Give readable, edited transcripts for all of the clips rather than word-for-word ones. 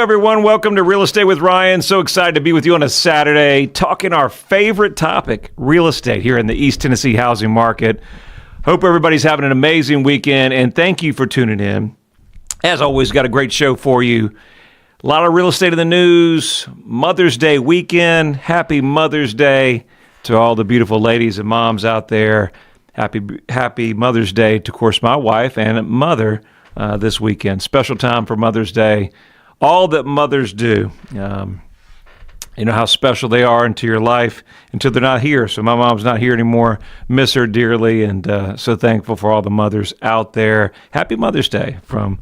everyone. Welcome to Real Estate with Ryan. So excited to be with you on a Saturday, talking our favorite topic, real estate here in the East Tennessee housing market. Hope everybody's having an amazing weekend, and thank you for tuning in. As always, got a great show for you. A lot of real estate in the news, Mother's Day weekend. Happy Mother's Day to all the beautiful ladies and moms out there. Happy Mother's Day to, of course, my wife and mother this weekend. Special time for Mother's Day. All that mothers do. You know how special they are into your life until they're not here. So my mom's not here anymore. Miss her dearly, and so thankful for all the mothers out there. Happy Mother's Day from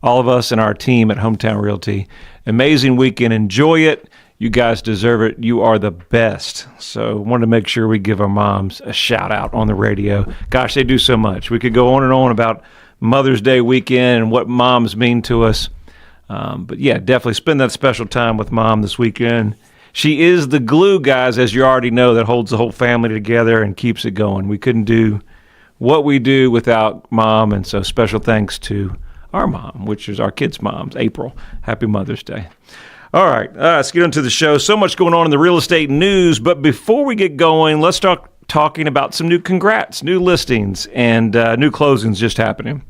all of us and our team at Hometown Realty. Amazing weekend. Enjoy it. You guys deserve it. You are the best. So wanted to make sure we give our moms a shout out on the radio. Gosh, they do so much. We could go on and on about Mother's Day weekend and what moms mean to us. But yeah, definitely spend that special time with Mom this weekend. She is the glue, guys, as you already know, that holds the whole family together and keeps it going. We couldn't do what we do without Mom, and so special thanks to our mom, which is our kids' moms, April. Happy Mother's Day. All right, let's get into the show. So much going on in the real estate news, but before we get going, let's start talking about some new listings, and new closings just happening.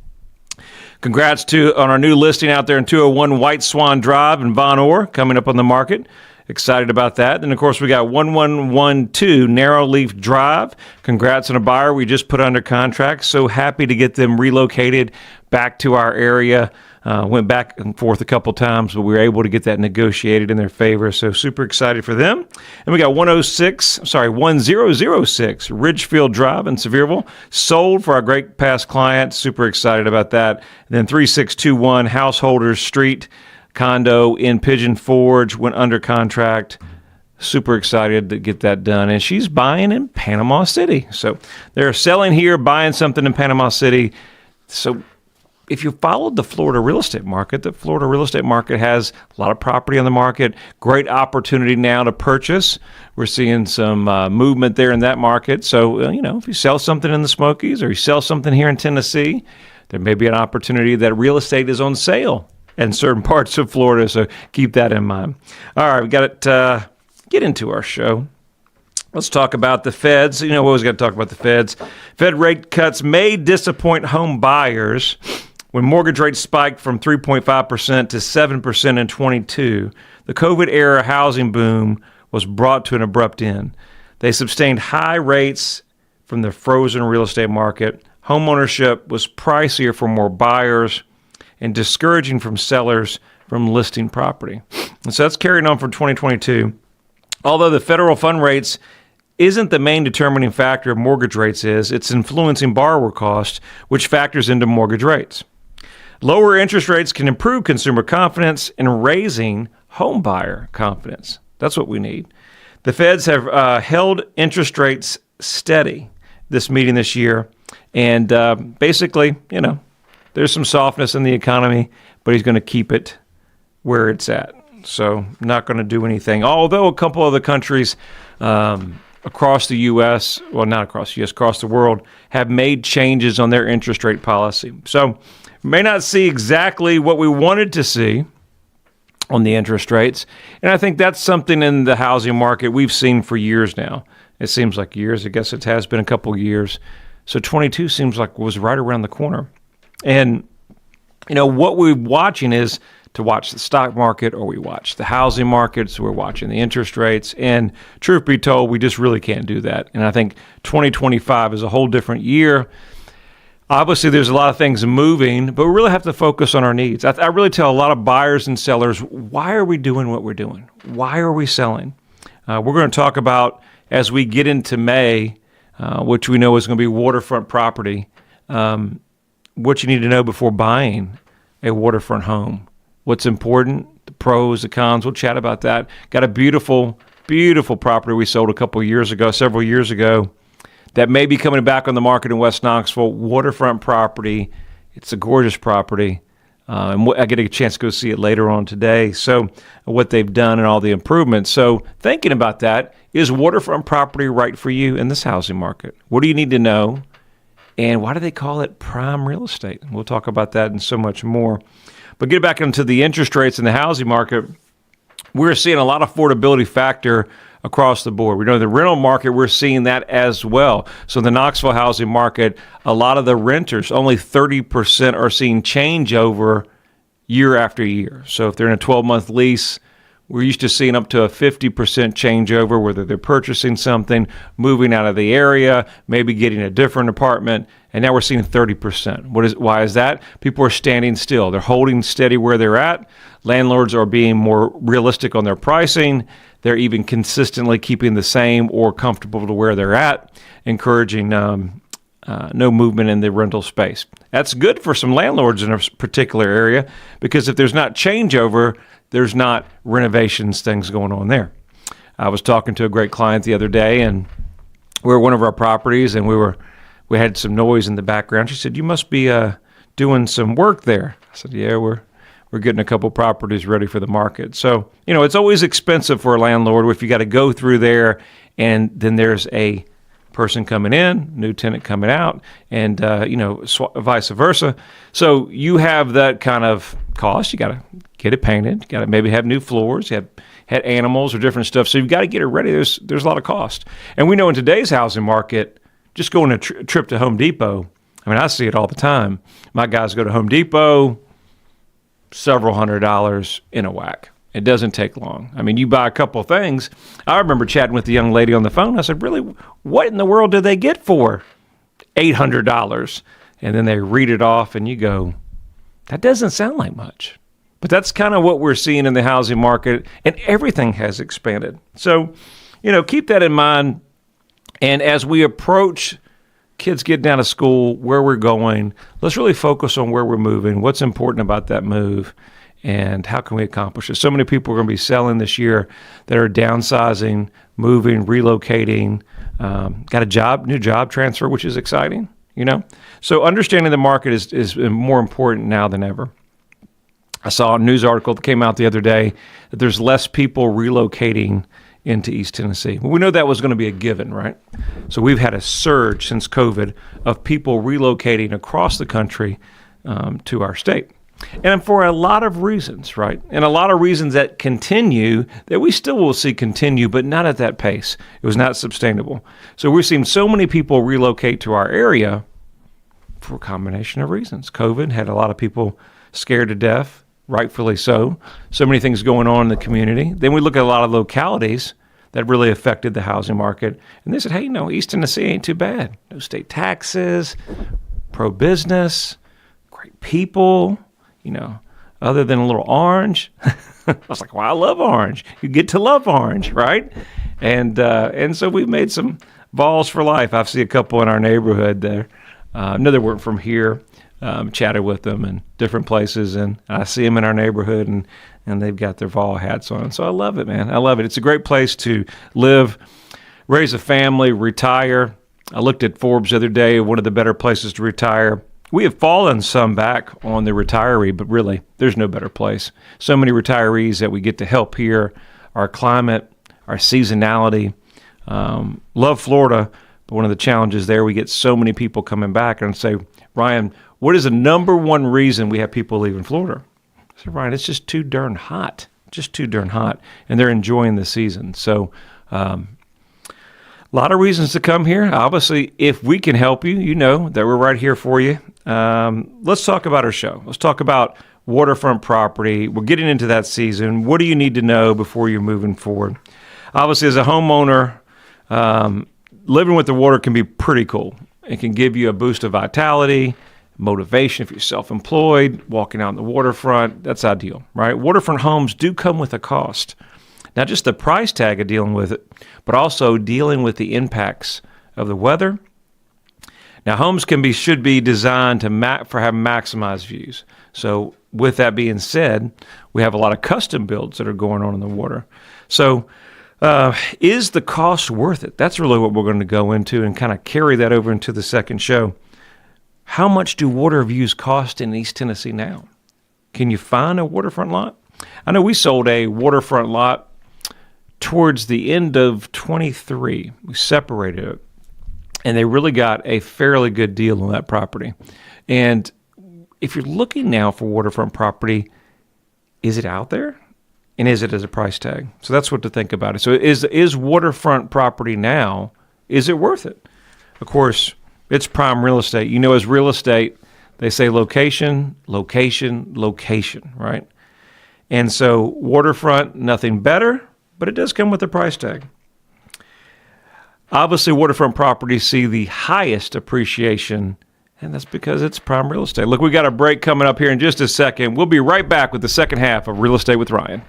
Congrats on our new listing out there in 201 White Swan Drive in Von Orr, coming up on the market. Excited about that. Then, of course, we got 1112 Narrowleaf Drive. Congrats on a buyer we just put under contract. So happy to get them relocated back to our area. Went back and forth a couple times, but we were able to get that negotiated in their favor. So super excited for them. And we got 1006 Ridgefield Drive in Sevierville. Sold for our great past client. Super excited about that. And then 3621 Householders Street condo in Pigeon Forge went under contract. Super excited to get that done. And she's buying in Panama City. So they're selling here, buying something in Panama City. So if you followed the Florida real estate market has a lot of property on the market, great opportunity now to purchase. We're seeing some movement there in that market. So, if you sell something in the Smokies or you sell something here in Tennessee, there may be an opportunity that real estate is on sale in certain parts of Florida. So keep that in mind. All right, we got to get into our show. Let's talk about the feds. We always got to talk about the feds. Fed rate cuts may disappoint home buyers. When mortgage rates spiked from 3.5% to 7% in 22, the COVID-era housing boom was brought to an abrupt end. They sustained high rates from the frozen real estate market. Homeownership was pricier for more buyers and discouraging from sellers from listing property. And so that's carrying on from 2022. Although the federal fund rates isn't the main determining factor of mortgage rates it's influencing borrower costs, which factors into mortgage rates. Lower interest rates can improve consumer confidence and raising home buyer confidence. That's what we need. The feds have held interest rates steady this meeting this year. And basically, there's some softness in the economy, but he's going to keep it where it's at. So not going to do anything. Although a couple of the countries across the U.S., well, not across the U.S., across the world, have made changes on their interest rate policy. So may not see exactly what we wanted to see on the interest rates. And I think that's something in the housing market we've seen for years now. It seems like years. I guess it has been a couple of years. So 22 seems like was right around the corner. And, what we're watching is to watch the stock market, or we watch the housing market, so we're watching the interest rates. And truth be told, we just really can't do that. And I think 2025 is a whole different year. Obviously, there's a lot of things moving, but we really have to focus on our needs. I really tell a lot of buyers and sellers, why are we doing what we're doing? Why are we selling? We're going to talk about, as we get into May, which we know is going to be waterfront property, what you need to know before buying a waterfront home. What's important, the pros, the cons. We'll chat about that. Got a beautiful, beautiful property we sold several years ago, that may be coming back on the market in West Knoxville. Waterfront property. It's a gorgeous property. And I get a chance to go see it later on today. So what they've done and all the improvements. So thinking about that, is waterfront property right for you in this housing market? What do you need to know? And why do they call it prime real estate? We'll talk about that and so much more. But get back into the interest rates in the housing market, we're seeing a lot of affordability factor across the board. We know the rental market, we're seeing that as well. So in the Knoxville housing market, a lot of the renters, only 30% are seeing changeover year after year. So if they're in a 12-month lease, we're used to seeing up to a 50% changeover, whether they're purchasing something, moving out of the area, maybe getting a different apartment, and now we're seeing 30%. Why is that? People are standing still. They're holding steady where they're at. Landlords are being more realistic on their pricing. They're even consistently keeping the same or comfortable to where they're at, encouraging no movement in the rental space. That's good for some landlords in a particular area, because if there's not changeover, there's not renovations, things going on there. I was talking to a great client the other day, and we were at one of our properties, and we had some noise in the background. She said, "You must be doing some work there." I said, "Yeah, we're getting a couple properties ready for the market." So, it's always expensive for a landlord if you got to go through there, and then there's a person coming in, new tenant coming out, and vice versa. So you have that kind of cost. You got to get it painted. You got to maybe have new floors. You have had animals or different stuff. So you've got to get it ready. There's a lot of cost. And we know in today's housing market, just going a trip to Home Depot, I see it all the time. My guys go to Home Depot, several $100s in a whack. It doesn't take long. You buy a couple things. I remember chatting with the young lady on the phone. I said, "Really, what in the world did they get for $800? And then they read it off, and you go, that doesn't sound like much. But that's kind of what we're seeing in the housing market, and everything has expanded. So, keep that in mind. And as we approach kids getting out of school, where we're going, let's really focus on where we're moving, what's important about that move, and how can we accomplish it. So many people are going to be selling this year that are downsizing, moving, relocating, got a new job transfer, which is exciting, So understanding the market is more important now than ever. I saw a news article that came out the other day that there's less people relocating into East Tennessee. Well, we know that was going to be a given, right? So we've had a surge since COVID of people relocating across the country to our state. And for a lot of reasons, right? And a lot of reasons that continue, that we still will see continue, but not at that pace. It was not sustainable. So we're seeing so many people relocate to our area for a combination of reasons. COVID had a lot of people scared to death, rightfully so. So many things going on in the community. Then we look at a lot of localities that really affected the housing market. And they said, hey, East Tennessee ain't too bad. No state taxes, pro-business, great people, other than a little orange. I was like, well, I love orange. You get to love orange, right? And so we've made some balls for life. I've seen a couple in our neighborhood there. No, they weren't from here. Chatted with them in different places, and I see them in our neighborhood, and they've got their Vol hats on. So I love it, man. I love it. It's a great place to live, raise a family, retire. I looked at Forbes the other day, one of the better places to retire. We have fallen some back on the retiree, but really, there's no better place. So many retirees that we get to help here, our climate, our seasonality. Love Florida, but one of the challenges there, we get so many people coming back and say, Ryan, what is the number one reason we have people leaving Florida? I said, Ryan, it's just too darn hot. And they're enjoying the season. So a lot of reasons to come here. Obviously, if we can help you, you know that we're right here for you. Let's talk about our show. Let's talk about waterfront property. We're getting into that season. What do you need to know before you're moving forward? Obviously, as a homeowner, living with the water can be pretty cool. It can give you a boost of vitality, motivation if you're self-employed, walking out on the waterfront. That's ideal, right? Waterfront homes do come with a cost. Not just the price tag of dealing with it, but also dealing with the impacts of the weather. Now, homes should be designed for having maximized views. So with that being said, we have a lot of custom builds that are going on in the water. So is the cost worth it? That's really what we're going to go into and kind of carry that over into the second show. How much do water views cost in East Tennessee now? Can you find a waterfront lot? I know we sold a waterfront lot towards the end of 23. We separated it, and they really got a fairly good deal on that property. And if you're looking now for waterfront property, is it out there? And is it as a price tag? So that's what to think about it. So is waterfront property now, is it worth it? Of course, it's prime real estate. You know, as real estate, they say location, location, location, right? And so waterfront, nothing better, but it does come with a price tag. Obviously, waterfront properties see the highest appreciation, and that's because it's prime real estate. Look, we got a break coming up here in just a second. We'll be right back with the second half of Real Estate with Ryan.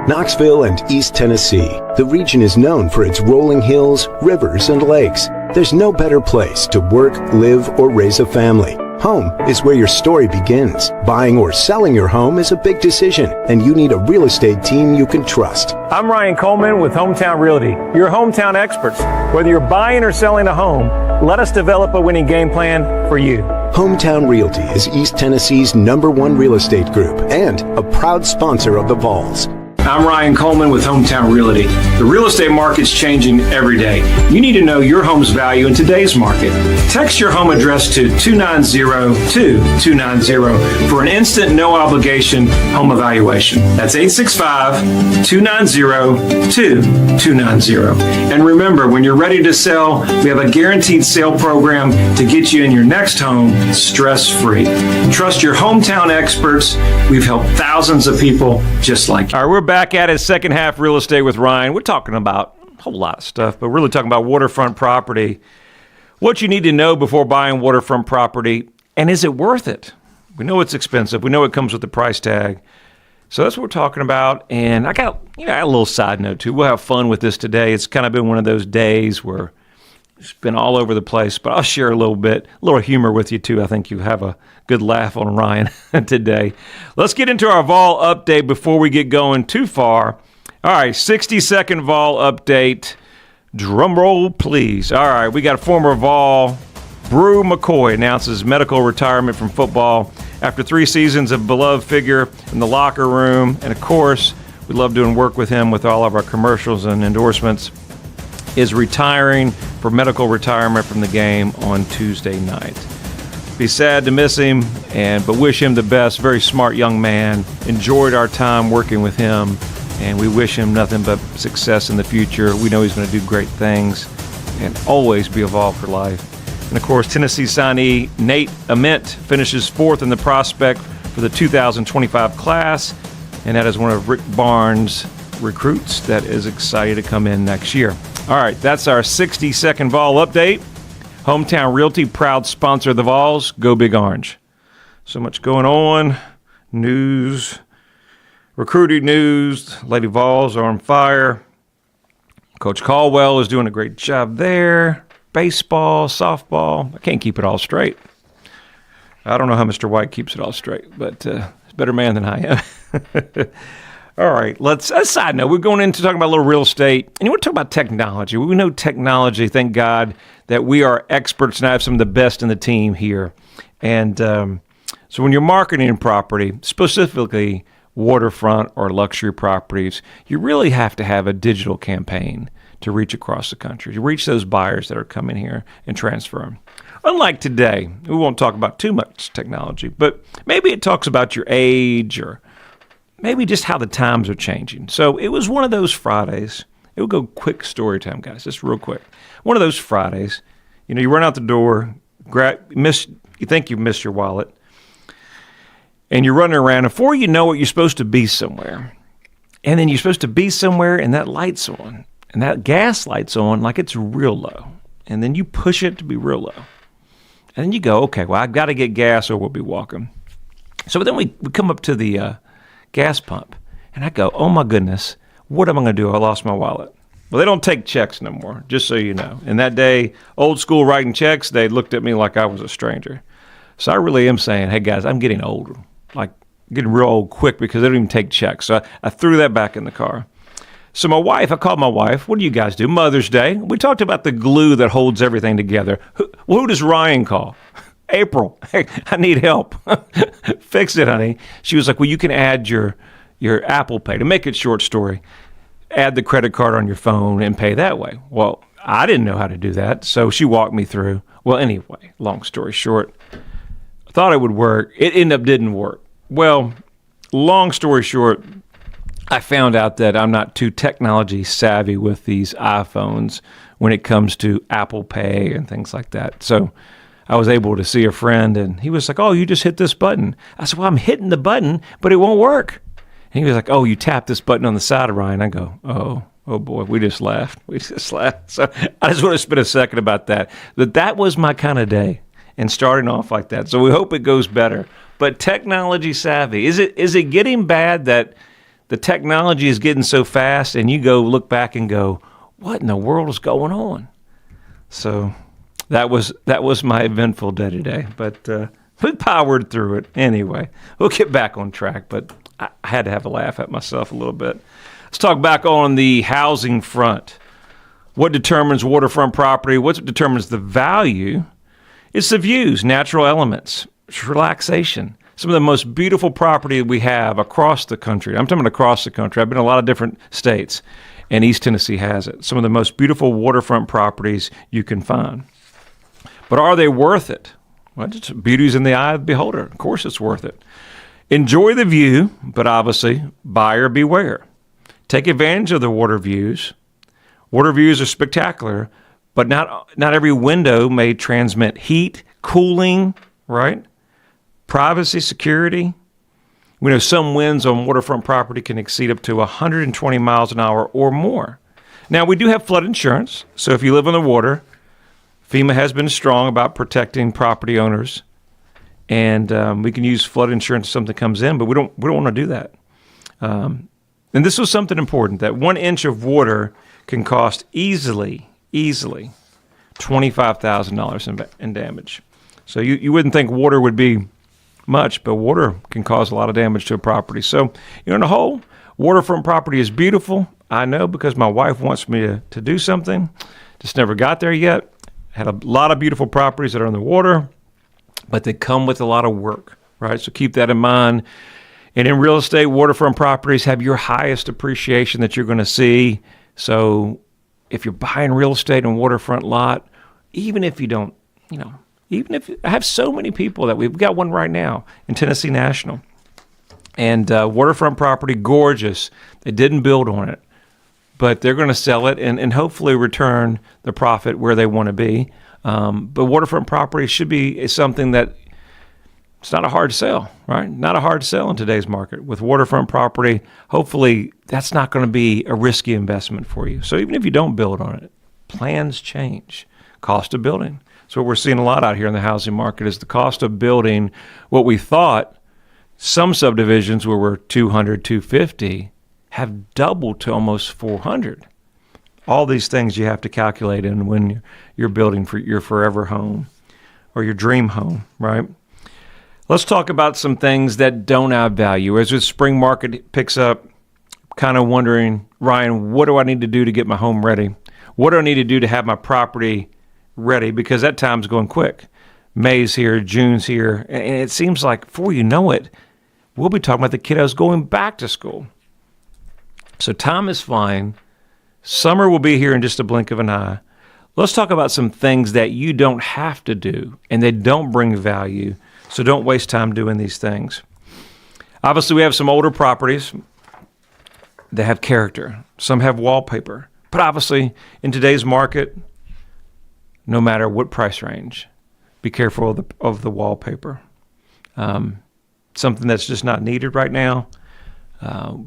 Knoxville and East Tennessee. The region is known for its rolling hills, rivers, and lakes. There's no better place to work, live, or raise a family. Home is where your story begins. Buying or selling your home is a big decision, and you need a real estate team you can trust. I'm Ryan Coleman with Hometown Realty, your hometown experts. Whether you're buying or selling a home, let us develop a winning game plan for you. Hometown Realty is East Tennessee's #1 real estate group and a proud sponsor of the Vols. I'm Ryan Coleman with Hometown Realty. The real estate market's changing every day. You need to know your home's value in today's market. Text your home address to 290-2290 for an instant, no obligation home evaluation. That's 865-290-2290. And remember, when you're ready to sell, we have a guaranteed sale program to get you in your next home stress-free. Trust your hometown experts. We've helped thousands of people just like you. All right, we're back at it, second half Real Estate with Ryan. We're talking about a whole lot of stuff, but really talking about waterfront property, what you need to know before buying waterfront property, and is it worth it? We know it's expensive. We know it comes with the price tag. So that's what we're talking about. And I got a little side note too. We'll have fun with this today. It's kind of been one of those days where it's been all over the place, but I'll share a little humor with you too. I think you have a good laugh on Ryan today. Let's get into our vol update before we get going too far. All right, 60-second vol update. Drum roll, please. All right, we got a former vol, Brew McCoy, announces medical retirement from football after 3 seasons of beloved figure in the locker room. And of course, we love doing work with him with all of our commercials and endorsements. Is retiring for medical retirement from the game on Tuesday night. Be sad to miss him, but wish him the best. Very smart young man. Enjoyed our time working with him, and we wish him nothing but success in the future. We know he's going to do great things and always be evolved for life. And of course, Tennessee signee Nate Ament finishes 4th in the prospect for the 2025 class, and that is one of Rick Barnes' recruits that is excited to come in next year. All right, that's our 60-second vol update. Hometown Realty, proud sponsor of the Vols. Go Big Orange. So much going on. News, recruiting news. Lady Vols are on fire. Coach Caldwell is doing a great job there. Baseball, softball. I can't keep it all straight. I don't know how Mr. White keeps it all straight, but he's a better man than I am. All right, let's, a side note, we're going into talking about a little real estate, and you want to talk about technology. We know technology, thank God, that we are experts, and I have some of the best in the team here. And so when you're marketing property, specifically waterfront or luxury properties, you really have to have a digital campaign to reach across the country, to reach those buyers that are coming here and transfer them. Unlike today, we won't talk about too much technology, but maybe it talks about your age or maybe just how the times are changing. So it was one of those Fridays. It would go quick story time, guys, just real quick. One of those Fridays, you run out the door, you think you've missed your wallet, and you're running around. And before you know it, you're supposed to be somewhere. And then you're supposed to be somewhere, and that light's on. And that gas light's on like it's real low. And then you push it to be real low. And then you go, okay, well, I've got to get gas or we'll be walking. So then we come up to the gas pump, and I go, oh my goodness, what am I going to do? I lost my wallet. Well, they don't take checks no more, just so you know. And that day, old school writing checks, they looked at me like I was a stranger. So I really am saying, hey guys, I'm getting old, like getting real old quick because they don't even take checks. So I threw that back in the car. So I called my wife, what do you guys do? Mother's Day. We talked about the glue that holds everything together. Who does Ryan call? April, hey, I need help. Fix it, honey. She was like, well, you can add your Apple Pay. To make it short story, add the credit card on your phone and pay that way. Well, I didn't know how to do that, so she walked me through. Well, anyway, long story short, thought it would work. It ended up didn't work. Well, long story short, I found out that I'm not too technology savvy with these iPhones when it comes to Apple Pay and things like that. So I was able to see a friend, and he was like, "Oh, you just hit this button." I said, "Well, I'm hitting the button, but it won't work." And he was like, "Oh, you tap this button on the side of Ryan." I go, Oh boy, we just laughed. So I just want to spend a second about that. That was my kind of day, and starting off like that. So we hope it goes better. But technology savvy, is it getting bad that the technology is getting so fast, and you go look back and go, what in the world is going on? So that was my eventful day today. But we powered through it anyway. We'll get back on track, but I had to have a laugh at myself a little bit. Let's talk back on the housing front. What determines waterfront property? What determines the value? It's the views, natural elements, it's relaxation. Some of the most beautiful property we have across the country. I'm talking across the country. I've been in a lot of different states, and East Tennessee has it. Some of the most beautiful waterfront properties you can find. But are they worth it? Well, beauty's in the eye of the beholder. Of course it's worth it. Enjoy the view, but obviously, buyer beware. Take advantage of the water views. Water views are spectacular, but not every window may transmit heat, cooling, right? Privacy, security. We know some winds on waterfront property can exceed up to 120 miles an hour or more. Now, we do have flood insurance, so if you live on the water, FEMA has been strong about protecting property owners, and we can use flood insurance if something comes in, but we don't want to do that. And this was something important, that 1 inch of water can cost easily $25,000 in damage. So you wouldn't think water would be much, but water can cause a lot of damage to a property. So, on the whole, waterfront property is beautiful. I know, because my wife wants me to do something. Just never got there yet. Had a lot of beautiful properties that are on the water, but they come with a lot of work, right? So keep that in mind. And in real estate, waterfront properties have your highest appreciation that you're going to see. So if you're buying real estate and waterfront lot, even if you don't, even if I have so many people that we've got one right now in Tennessee National, and waterfront property, gorgeous. They didn't build on it, but they're going to sell it and hopefully return the profit where they want to be. But waterfront property should be something that it's not a hard sell, right? Not a hard sell in today's market. With waterfront property, hopefully that's not going to be a risky investment for you. So even if you don't build on it, plans change. Cost of building. So what we're seeing a lot out here in the housing market is the cost of building what we thought some subdivisions were 200, 250 have doubled to almost 400. All these things you have to calculate in when you're building for your forever home or your dream home, right? Let's talk about some things that don't have value. As the spring market picks up, kind of wondering, Ryan, what do I need to do to get my home ready? What do I need to do to have my property ready? Because that time's going quick. May's here, June's here, and it seems like before you know it, we'll be talking about the kiddos going back to school. So time is flying. Summer will be here in just a blink of an eye. Let's talk about some things that you don't have to do, and they don't bring value. So don't waste time doing these things. Obviously, we have some older properties that have character. Some have wallpaper. But obviously, in today's market, no matter what price range, be careful of the wallpaper. Something that's just not needed right now. Now,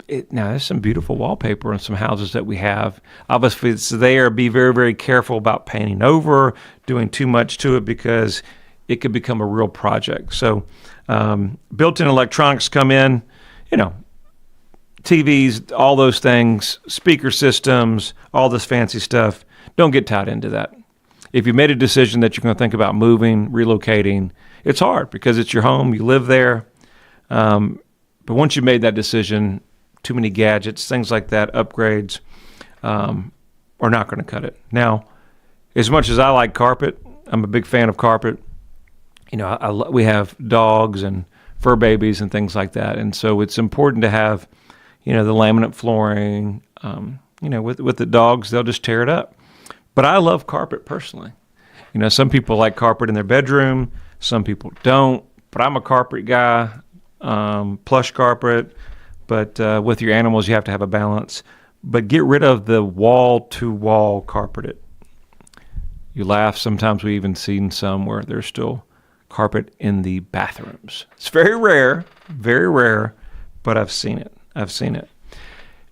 there's some beautiful wallpaper in some houses that we have. Obviously, it's there. Be very, very careful about painting over, doing too much to it, because it could become a real project. So built-in electronics come in, TVs, all those things, speaker systems, all this fancy stuff. Don't get tied into that. If you made a decision that you're going to think about moving, relocating, it's hard because it's your home, you live there. But once you made that decision, too many gadgets, things like that, upgrades, are not going to cut it. Now, as much as I like carpet, I'm a big fan of carpet. We have dogs and fur babies and things like that. And so it's important to have, the laminate flooring. With the dogs, they'll just tear it up. But I love carpet personally. Some people like carpet in their bedroom. Some people don't, but I'm a carpet guy, plush carpet, but with your animals, you have to have a balance. But get rid of the wall-to-wall carpeted. You laugh. Sometimes we even seen some where there's still carpet in the bathrooms. It's very rare, but I've seen it.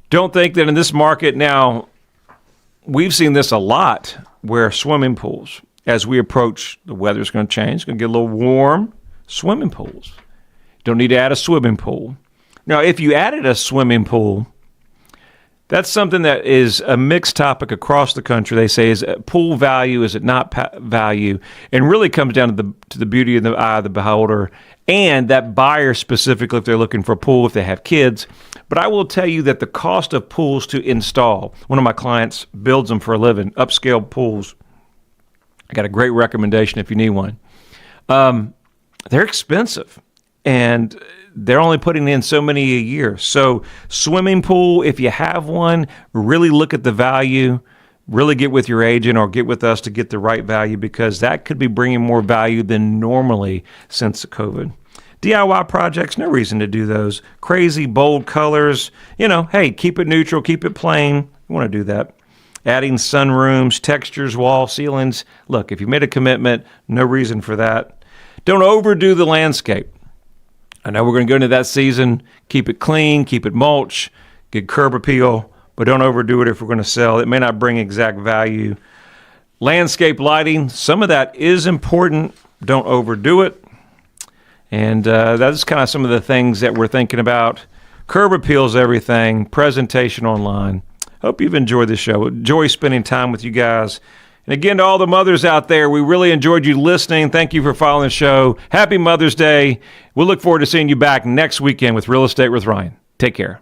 Don't think that in this market now, we've seen this a lot where swimming pools, as we approach, the weather's going to change, it's going to get a little warm, swimming pools. Don't need to add a swimming pool. Now, if you added a swimming pool, that's something that is a mixed topic across the country. They say, is it pool value, is it not value? And really comes down to the beauty of the eye of the beholder and that buyer specifically if they're looking for a pool, if they have kids. But I will tell you that the cost of pools to install, one of my clients builds them for a living, upscale pools. I got a great recommendation if you need one. They're expensive. And they're only putting in so many a year. So swimming pool, if you have one, really look at the value, really get with your agent or get with us to get the right value because that could be bringing more value than normally since the COVID. DIY projects, no reason to do those. Crazy, bold colors, hey, keep it neutral, keep it plain. You want to do that. Adding sunrooms, textures, wall ceilings. Look, if you made a commitment, no reason for that. Don't overdo the landscape. I know we're going to go into that season. Keep it clean, keep it mulch, get curb appeal, but don't overdo it if we're going to sell. It may not bring exact value. Landscape lighting, some of that is important. Don't overdo it. And that's kind of some of the things that we're thinking about. Curb appeal is everything. Presentation online. Hope you've enjoyed this show. Enjoy spending time with you guys. And again, to all the mothers out there, we really enjoyed you listening. Thank you for following the show. Happy Mother's Day. We'll look forward to seeing you back next weekend with Real Estate with Ryan. Take care.